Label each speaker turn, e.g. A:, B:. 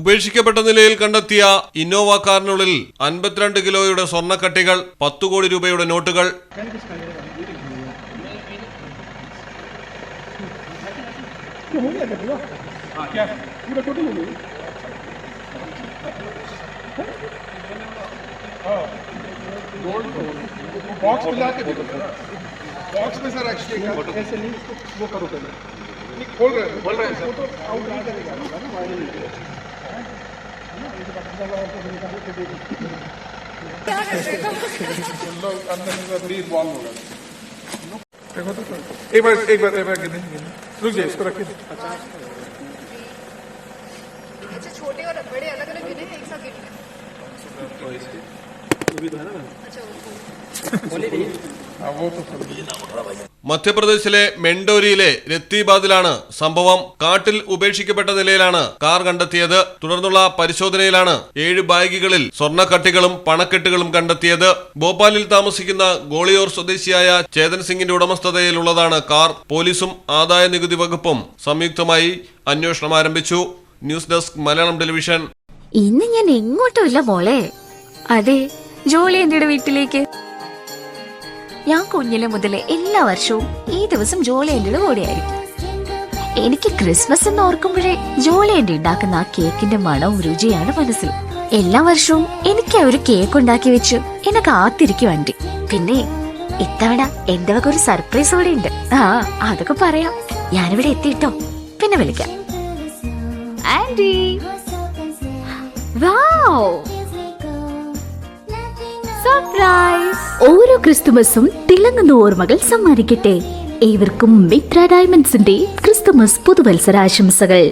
A: ഉപേക്ഷിക്കപ്പെട്ട നിലയിൽ കണ്ടെത്തിയ ഇന്നോവ കാറിനുള്ളിൽ 52 കിലോയുടെ സ്വർണ്ണക്കട്ടികൾ, 10 കോടി രൂപയുടെ നോട്ടുകൾ.
B: बॉक्स मिला के देखो सर, बॉक्स में सर एक्चुअली ऐसे नहीं वो करो पहले, नहीं खोल रहे हैं सर, तो आउट नहीं करेगा ना वायरल नहीं है ना, ये तो पता चला आपको निकाल के देखो लोग अंदर में बड़ी बॉल होगा. देखो तो एक बार गिने रुक जाइए, इसको रखिए.
C: अच्छा, छोटे और बड़े अलग अलग गिने एक साथ गिने
A: മധ്യപ്രദേശിലെ മെൻഡോരിയിലെ രത്തിബാദിലാണ് സംഭവം. കാട്ടിൽ ഉപേക്ഷിക്കപ്പെട്ട നിലയിലാണ് കാർ കണ്ടെത്തിയത്. തുടർന്നുള്ള പരിശോധനയിലാണ് 7 ബാഗുകളിൽ സ്വർണ്ണക്കട്ടികളും പണക്കെട്ടുകളും കണ്ടെത്തിയത്. ഭോപ്പാലിൽ താമസിക്കുന്ന ഗോളിയോർ സ്വദേശിയായ ചേതൻ സിംഗിന്റെ ഉടമസ്ഥതയിലുള്ളതാണ് കാർ. പോലീസും ആദായ നികുതി വകുപ്പും സംയുക്തമായി അന്വേഷണം ആരംഭിച്ചു. News desk Malayalam television.
D: ഇന്ന് ഞാൻ എങ്ങോട്ടുമില്ല മോളെ. അതെ, ജോളി എന്റെ വീട്ടിലേക്ക്. ഞാൻ കുഞ്ഞിലെ മുതലേ എല്ലാ വർഷവും ഈ ദിവസം ജോളി എന്റെ കൂടെയായിരിക്കും. എനിക്ക് ക്രിസ്മസ് എന്ന് ഓർക്കുമ്പോഴേ ജോളി എന്റെ ഉണ്ടാക്കുന്ന ആ കേക്കിന്റെ മണവും രുചിയാണ് മനസ്സിൽ. എല്ലാ വർഷവും എനിക്ക് ഒരു കേക്ക് ഉണ്ടാക്കി വെച്ച് എന്നെ കാത്തിരിക്കും ആന്റി. പിന്നെ ഇത്തവണ എന്റെ വക ഒരു സർപ്രൈസ് കൂടെ ഉണ്ട്. അതൊക്കെ പറയാം. ഞാനിവിടെ എത്തിയിട്ടോ, പിന്നെ വിളിക്കാം. Aunty, wow, surprise! ഓരോ ക്രിസ്തുമസും തിളങ്ങുന്ന ഓർമ്മകൾ സമ്മാനിക്കട്ടെ. ഏവർക്കും മിത്ര ഡയമണ്ട്സിന്റെ ക്രിസ്തുമസ് പുതുവത്സരാശംസകൾ.